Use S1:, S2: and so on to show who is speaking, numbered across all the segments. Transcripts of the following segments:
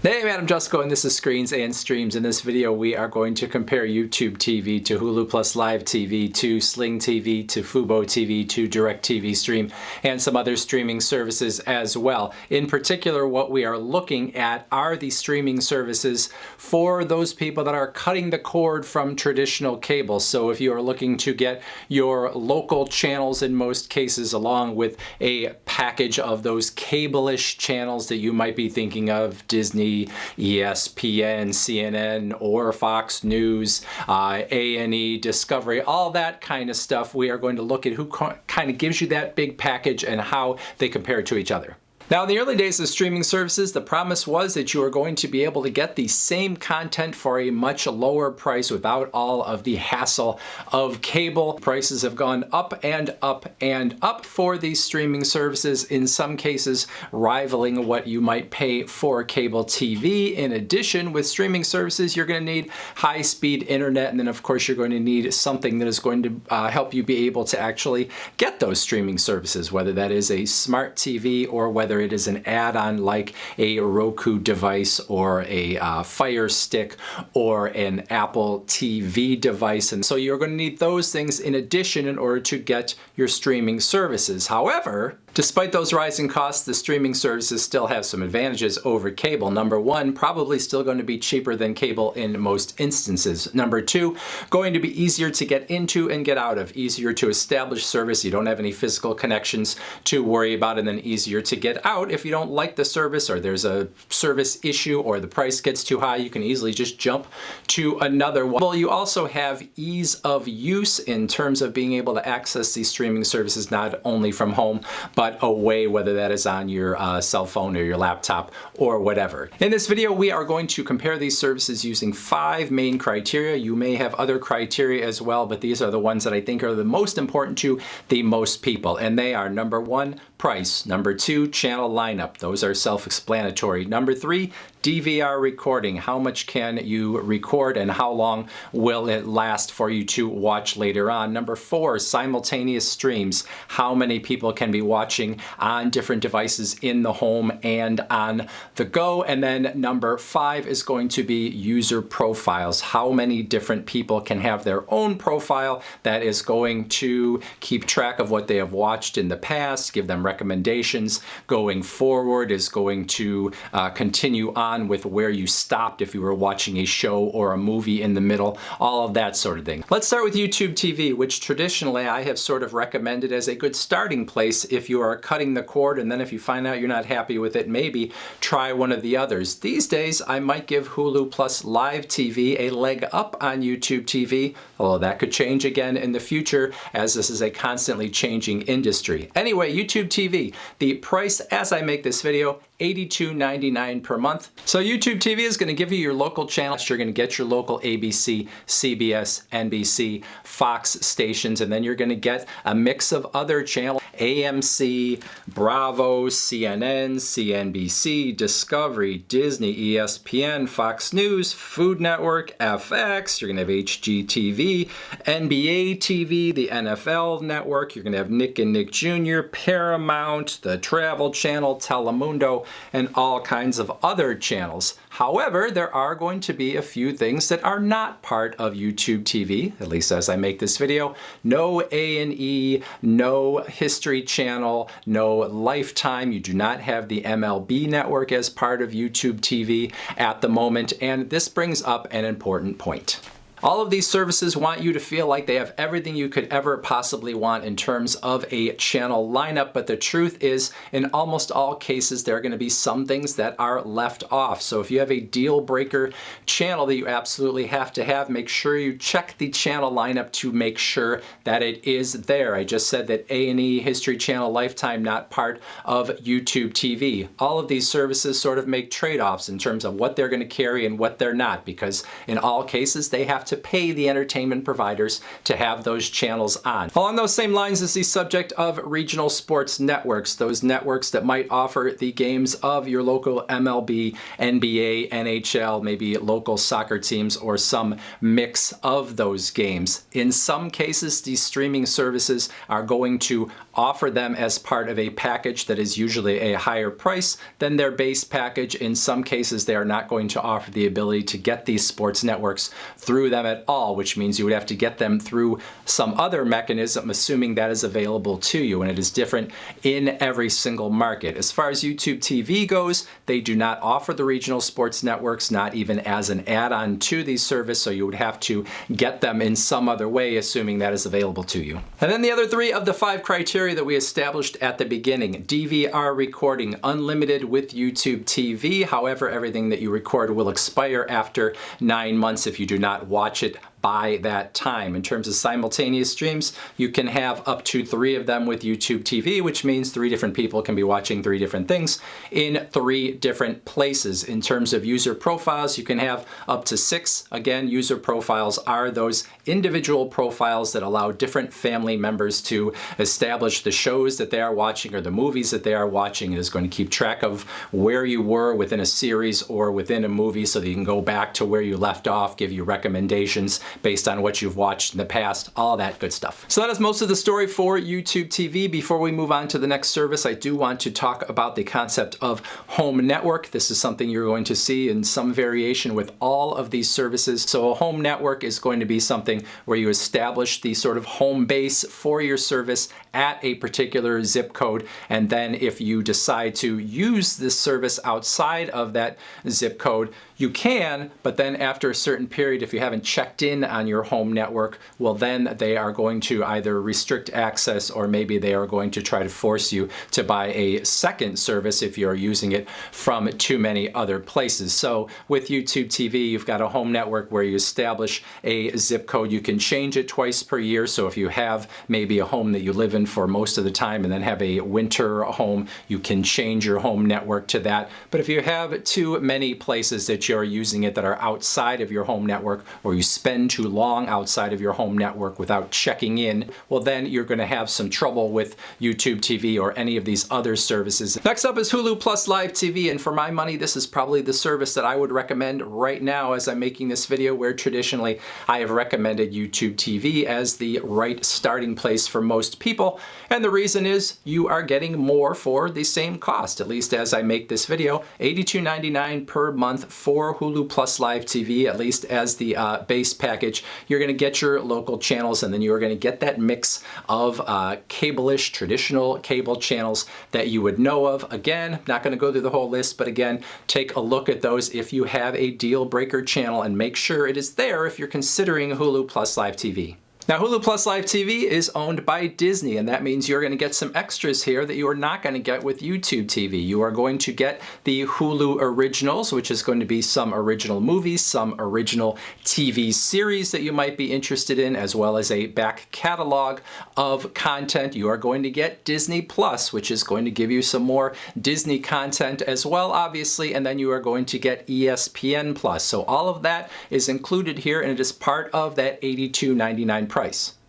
S1: Hey, I'm Jusco and this is Screens and Streams. In this video we are going to compare YouTube TV to Hulu Plus Live TV to Sling TV to Fubo TV to DirecTV Stream and some other streaming services as well. In particular, what we are looking at are the streaming services for those people that are cutting the cord from traditional cable. So if you are looking to get your local channels in most cases along with a package of those cable-ish channels that you might be thinking of, Disney, ESPN, CNN, or Fox News, A&E, Discovery, all that kind of stuff. We are going to look at who kind of gives you that big package and how they compare to each other. Now, in the early days of streaming services, the promise was that you were going to be able to get the same content for a much lower price without all of the hassle of cable. Prices have gone up and up and up for these streaming services, in some cases rivaling what you might pay for cable TV. In addition, with streaming services, you're going to need high-speed internet, and then of course you're going to need something that is going to help you be able to actually get those streaming services, whether that is a smart TV or whether it is an add-on like a Roku device or a Fire Stick or an Apple TV device. And so you're going to need those things in addition in order to get your streaming services. However, despite those rising costs, the streaming services still have some advantages over cable. Number one, probably still going to be cheaper than cable in most instances. Number two, going to be easier to get into and get out of. Easier to establish service. You don't have any physical connections to worry about, and then easier to get out if you don't like the service or there's a service issue or the price gets too high. You can easily just jump to another one. Well, you also have ease of use in terms of being able to access these streaming services not only from home, but away, whether that is on your cell phone or your laptop or whatever. In this video, we are going to compare these services using 5 main criteria. You may have other criteria as well, but these are the ones that I think are the most important to the most people. And they are: number 1, price; number 2, channel lineup. Those are self-explanatory. Number 3, DVR recording. How much can you record and how long will it last for you to watch later on? Number 4, simultaneous streams. How many people can be watching on different devices in the home and on the go? And then number 5 is going to be user profiles. How many different people can have their own profile that is going to keep track of what they have watched in the past, give them recommendations going forward, is going to continue on with where you stopped if you were watching a show or a movie in the middle, all of that sort of thing. Let's start with YouTube TV, which traditionally I have sort of recommended as a good starting place if you are cutting the cord, and then if you find out you're not happy with it, maybe try one of the others. These days, I might give Hulu Plus Live TV a leg up on YouTube TV, although that could change again in the future as this is a constantly changing industry. Anyway, YouTube TV, the price as I make this video, $82.99 per month. So YouTube TV is going to give you your local channels. You're going to get your local ABC, CBS, NBC, Fox stations, and then you're going to get a mix of other channels: AMC, Bravo, CNN, CNBC, Discovery, Disney, ESPN, Fox News, Food Network, FX. You're going to have HGTV, NBA TV, the NFL Network. You're going to have Nick and Nick Jr., Paramount, the Travel Channel, Telemundo, and all kinds of other channels. However, there are going to be a few things that are not part of YouTube TV, at least as I make this video. No A&E, no History Channel, no Lifetime. You do not have the MLB network as part of YouTube TV at the moment, and this brings up an important point. All of these services want you to feel like they have everything you could ever possibly want in terms of a channel lineup, but the truth is, in almost all cases, there are going to be some things that are left off. So if you have a deal breaker channel that you absolutely have to have, make sure you check the channel lineup to make sure that it is there. I just said that A&E, History Channel, Lifetime, not part of YouTube TV. All of these services sort of make trade-offs in terms of what they're going to carry and what they're not, because in all cases, they have to pay the entertainment providers to have those channels on. Along those same lines is the subject of regional sports networks, those networks that might offer the games of your local MLB, NBA, NHL, maybe local soccer teams, or some mix of those games. In some cases, these streaming services are going to offer them as part of a package that is usually a higher price than their base package. In some cases, they are not going to offer the ability to get these sports networks through them at all, which means you would have to get them through some other mechanism, assuming that is available to you, and it is different in every single market. As far as YouTube TV goes, they do not offer the regional sports networks, not even as an add-on to the service, so you would have to get them in some other way, assuming that is available to you. And then the other 3 of the 5 criteria that we established at the beginning: DVR recording, unlimited with YouTube TV. However, everything that you record will expire after 9 months if you do not watch it by that time. In terms of simultaneous streams, you can have up to 3 of them with YouTube TV, which means 3 different people can be watching 3 different things in 3 different places. In terms of user profiles, you can have up to 6. Again, user profiles are those individual profiles that allow different family members to establish the shows that they are watching or the movies that they are watching. It is going to keep track of where you were within a series or within a movie so that you can go back to where you left off, give you recommendations based on what you've watched in the past, all that good stuff. So that is most of the story for YouTube TV. Before we move on to the next service, I do want to talk about the concept of home network. This is something you're going to see in some variation with all of these services. So a home network is going to be something where you establish the sort of home base for your service at a particular zip code, and then if you decide to use this service outside of that zip code, you can, but then after a certain period, if you haven't checked in on your home network, well then they are going to either restrict access or maybe they are going to try to force you to buy a second service if you're using it from too many other places. So with YouTube TV, you've got a home network where you establish a zip code. You can change it twice per year. So if you have maybe a home that you live in for most of the time and then have a winter home, you can change your home network to that. But if you have too many places that you're using it that are outside of your home network, or you spend too long outside of your home network without checking in, well then you're going to have some trouble with YouTube TV or any of these other services. Next up is Hulu Plus Live TV, and for my money, this is probably the service that I would recommend right now as I'm making this video, where traditionally I have recommended YouTube TV as the right starting place for most people. And the reason is you are getting more for the same cost, at least as I make this video. $82.99 per month for Hulu Plus Live TV, at least as the base package. You're going to get your local channels, and then you are going to get that mix of cable-ish, traditional cable channels that you would know of. Again, not going to go through the whole list, but again, take a look at those if you have a deal breaker channel and make sure it is there if you're considering Hulu Plus Live TV. Now, Hulu Plus Live TV is owned by Disney, and that means you're going to get some extras here that you are not going to get with YouTube TV. You are going to get the Hulu Originals, which is going to be some original movies, some original TV series that you might be interested in, as well as a back catalog of content. You are going to get Disney Plus, which is going to give you some more Disney content as well, obviously, and then you are going to get ESPN Plus. So all of that is included here, and it is part of that $82.99 price.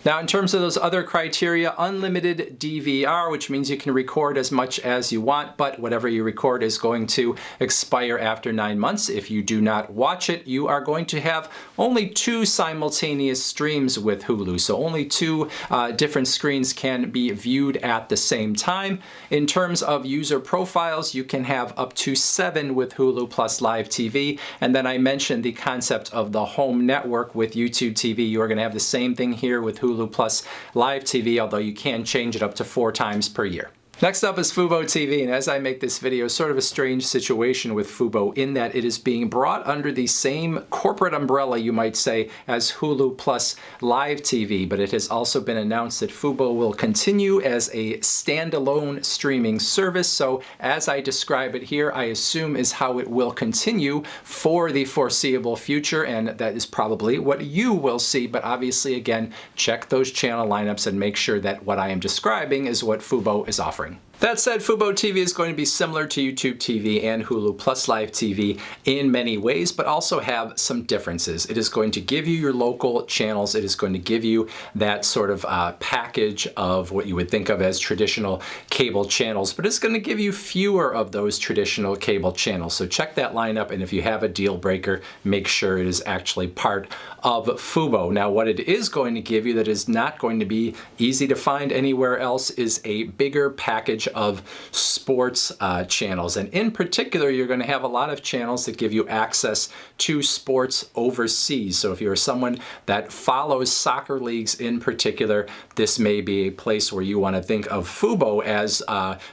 S1: Now, in terms of those other criteria, unlimited DVR, which means you can record as much as you want, but whatever you record is going to expire after 9 months. If you do not watch it, you are going to have only 2 simultaneous streams with Hulu. So only 2 different screens can be viewed at the same time. In terms of user profiles, you can have up to 7 with Hulu Plus Live TV. And then I mentioned the concept of the home network with YouTube TV. You are going to have the same thing here with Hulu Plus Live TV, although you can change it up to 4 times per year. Next up is Fubo TV, and as I make this video, sort of a strange situation with Fubo in that it is being brought under the same corporate umbrella, you might say, as Hulu Plus Live TV, but it has also been announced that Fubo will continue as a standalone streaming service. So as I describe it here, I assume is how it will continue for the foreseeable future, and that is probably what you will see. But obviously, again, check those channel lineups and make sure that what I am describing is what Fubo is offering. That said, Fubo TV is going to be similar to YouTube TV and Hulu Plus Live TV in many ways, but also have some differences. It is going to give you your local channels. It is going to give you that sort of package of what you would think of as traditional cable channels, but it's going to give you fewer of those traditional cable channels. So check that lineup, and if you have a deal breaker, make sure it is actually part of Fubo. Now, what it is going to give you that is not going to be easy to find anywhere else is a bigger package of sports channels. And in particular, you're going to have a lot of channels that give you access to sports overseas. So if you're someone that follows soccer leagues in particular, this may be a place where you want to think of Fubo as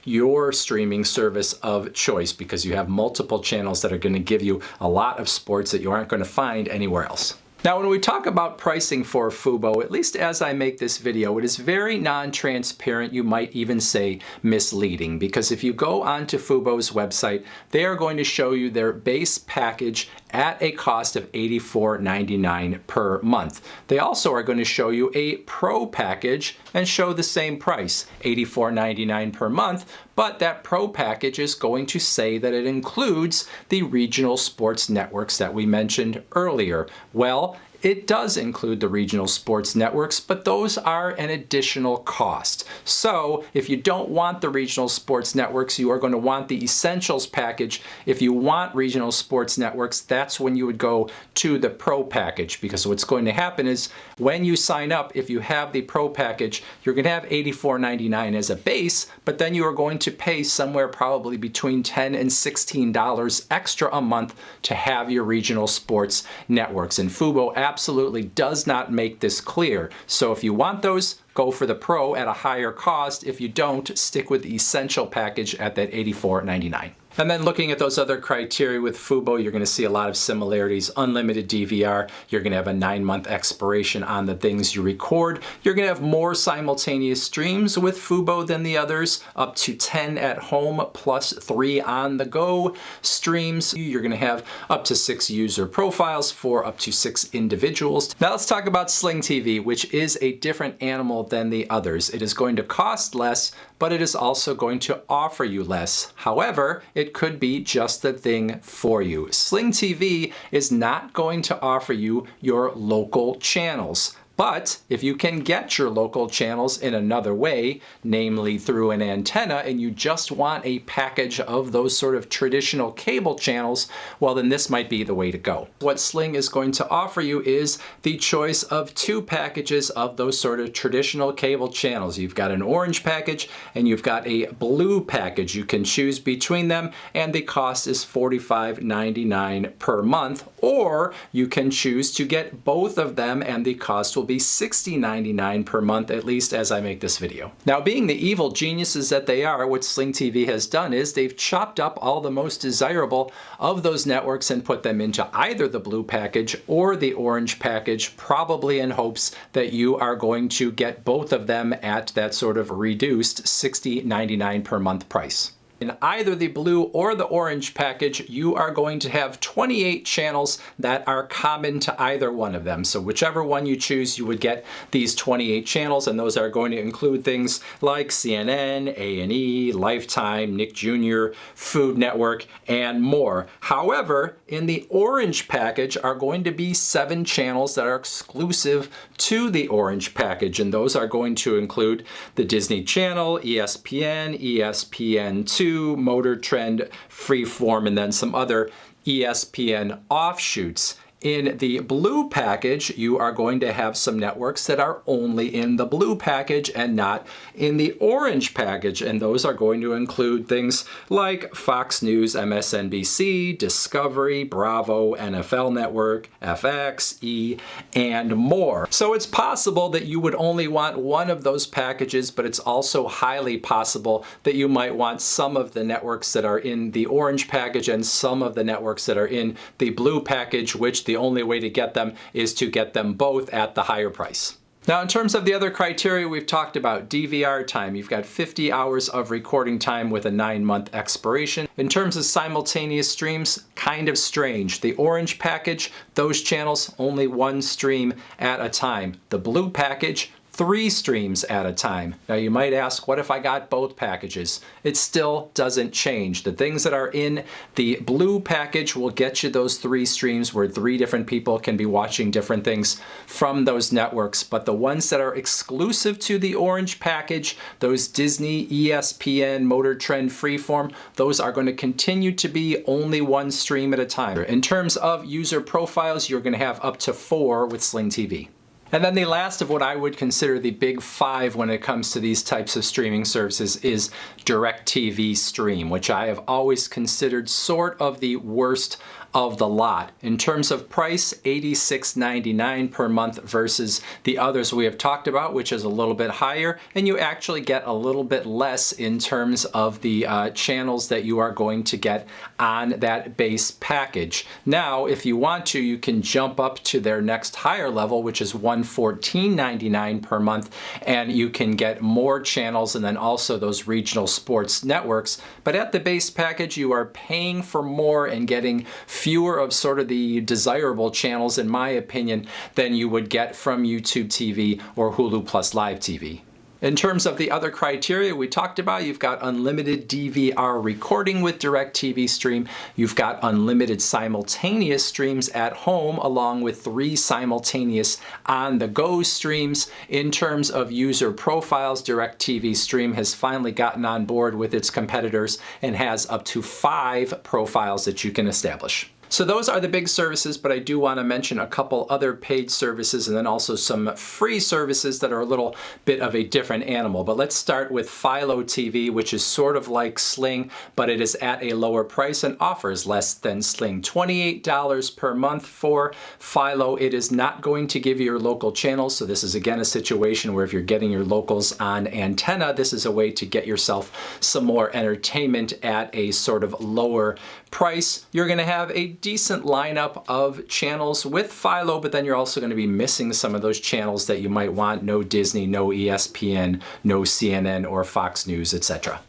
S1: your streaming service of choice, because you have multiple channels that are going to give you a lot of sports that you aren't going to find anywhere else. Now, when we talk about pricing for Fubo, at least as I make this video, it is very non-transparent, you might even say misleading, because if you go onto Fubo's website, they are going to show you their base package at a cost of $84.99 per month. They also are going to show you a Pro package and show the same price, $84.99 per month, but that Pro package is going to say that it includes the regional sports networks that we mentioned earlier. Well, it does include the regional sports networks, but those are an additional cost. So if you don't want the regional sports networks, you are going to want the Essentials package. If you want regional sports networks, that's when you would go to the Pro package, because what's going to happen is when you sign up, if you have the Pro package, you're going to have $84.99 as a base, but then you are going to pay somewhere probably between $10 and $16 extra a month to have your regional sports networks. And Fubo absolutely does not make this clear. So if you want those, go for the Pro at a higher cost. If you don't, stick with the Essential package at that $84.99. And then looking at those other criteria with Fubo, you're going to see a lot of similarities. Unlimited DVR, you're going to have a 9-month expiration on the things you record. You're going to have more simultaneous streams with Fubo than the others, up to 10 at home plus 3 on the go streams. You're going to have up to 6 user profiles for up to 6 individuals. Now let's talk about Sling TV, which is a different animal than the others. It is going to cost less, but it is also going to offer you less. However, it could be just the thing for you. Sling TV is not going to offer you your local channels. But if you can get your local channels in another way, namely through an antenna, and you just want a package of those sort of traditional cable channels, well, then this might be the way to go. What Sling is going to offer you is the choice of 2 packages of those sort of traditional cable channels. You've got an orange package and you've got a blue package. You can choose between them, and the cost is $45.99 per month, or you can choose to get both of them and the cost will be $60.99 per month, at least as I make this video. Now, being the evil geniuses that they are, what Sling TV has done is they've chopped up all the most desirable of those networks and put them into either the blue package or the orange package, probably in hopes that you are going to get both of them at that sort of reduced $60.99 per month price. In either the blue or the orange package, you are going to have 28 channels that are common to either one of them. So whichever one you choose, you would get these 28 channels, and those are going to include things like CNN, A&E, Lifetime, Nick Jr., Food Network, and more. However, in the orange package are going to be 7 channels that are exclusive to the orange package, and those are going to include the Disney Channel, ESPN, ESPN2, Motor Trend, Freeform, and then some other ESPN offshoots. In the blue package, you are going to have some networks that are only in the blue package and not in the orange package, and those are going to include things like Fox News, MSNBC, Discovery, Bravo, NFL Network, FX, E, and more. So it's possible that you would only want one of those packages, but it's also highly possible that you might want some of the networks that are in the orange package and some of the networks that are in the blue package, which the only way to get them is to get them both at the higher price. Now, in terms of the other criteria we've talked about, DVR time, you've got 50 hours of recording time with a 9-month expiration. In terms of simultaneous streams, kind of strange. The orange package, those channels, only 1 stream at a time. The blue package, 3 streams at a time. Now you might ask, what if I got both packages? It still doesn't change. The things that are in the blue package will get you those 3 streams where 3 different people can be watching different things from those networks. But the ones that are exclusive to the orange package, those Disney, ESPN, Motor Trend, Freeform, those are going to continue to be only 1 stream at a time. In terms of user profiles, you're going to have up to 4 with Sling TV. And then the last of what I would consider the big 5 when it comes to these types of streaming services is DirecTV Stream, which I have always considered sort of the worst of the lot. In terms of price, $86.99 per month versus the others we have talked about, which is a little bit higher, and you actually get a little bit less in terms of the channels that you are going to get on that base package. Now, if you want to, you can jump up to their next higher level, which is $114.99 per month, and you can get more channels and then also those regional sports networks. But at the base package, you are paying for more and getting fewer of sort of the desirable channels, in my opinion, than you would get from YouTube TV or Hulu Plus Live TV. In terms of the other criteria we talked about, you've got unlimited DVR recording with DirecTV Stream. You've got unlimited simultaneous streams at home, along with 3 simultaneous on-the-go streams. In terms of user profiles, DirecTV Stream has finally gotten on board with its competitors and has up to 5 profiles that you can establish. So those are the big services, but I do want to mention a couple other paid services and then also some free services that are a little bit of a different animal. But let's start with Philo TV, which is sort of like Sling, but it is at a lower price and offers less than Sling. $28 per month for Philo. It is not going to give you your local channels, so this is again a situation where if you're getting your locals on antenna, this is a way to get yourself some more entertainment at a sort of lower price. You're going to have a decent lineup of channels with Philo, but then you're also going to be missing some of those channels that you might want. No Disney, no ESPN, no CNN or Fox News, etc.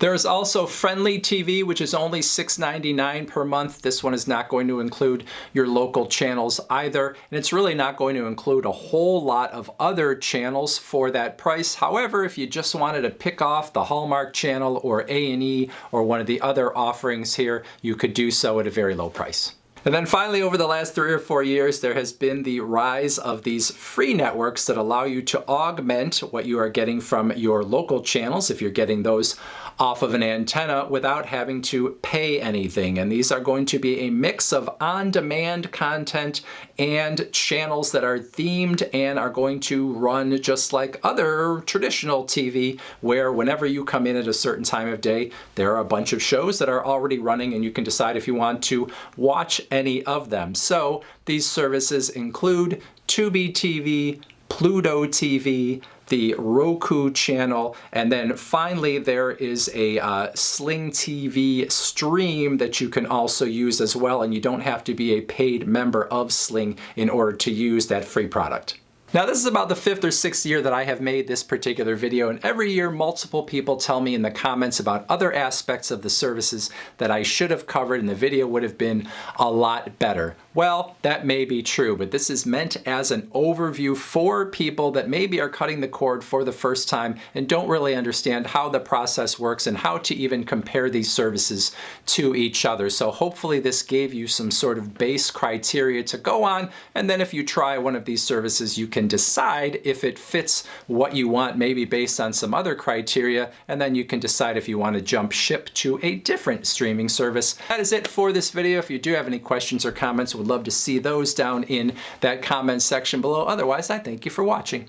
S1: There is also Friendly TV, which is only $6.99 per month. This one is not going to include your local channels either, and it's really not going to include a whole lot of other channels for that price. However, if you just wanted to pick off the Hallmark Channel or A&E or one of the other offerings here, you could do so at a very low price. And then finally, over the last 3 or 4 years, there has been the rise of these free networks that allow you to augment what you are getting from your local channels, if you're getting those off of an antenna, without having to pay anything. And these are going to be a mix of on-demand content and channels that are themed and are going to run just like other traditional TV, where whenever you come in at a certain time of day, there are a bunch of shows that are already running and you can decide if you want to watch any of them. So these services include Tubi TV, Pluto TV, the Roku channel, and then finally there is a Sling TV stream that you can also use as well, and you don't have to be a paid member of Sling in order to use that free product. Now this is about the 5th or 6th year that I have made this particular video, and every year multiple people tell me in the comments about other aspects of the services that I should have covered and the video would have been a lot better. Well, that may be true, but this is meant as an overview for people that maybe are cutting the cord for the first time and don't really understand how the process works and how to even compare these services to each other. So hopefully this gave you some sort of base criteria to go on, and then if you try one of these services, you can decide if it fits what you want, maybe based on some other criteria, and then you can decide if you want to jump ship to a different streaming service. That is it for this video. If you do have any questions or comments, would love to see those down in that comment section below. Otherwise, I thank you for watching.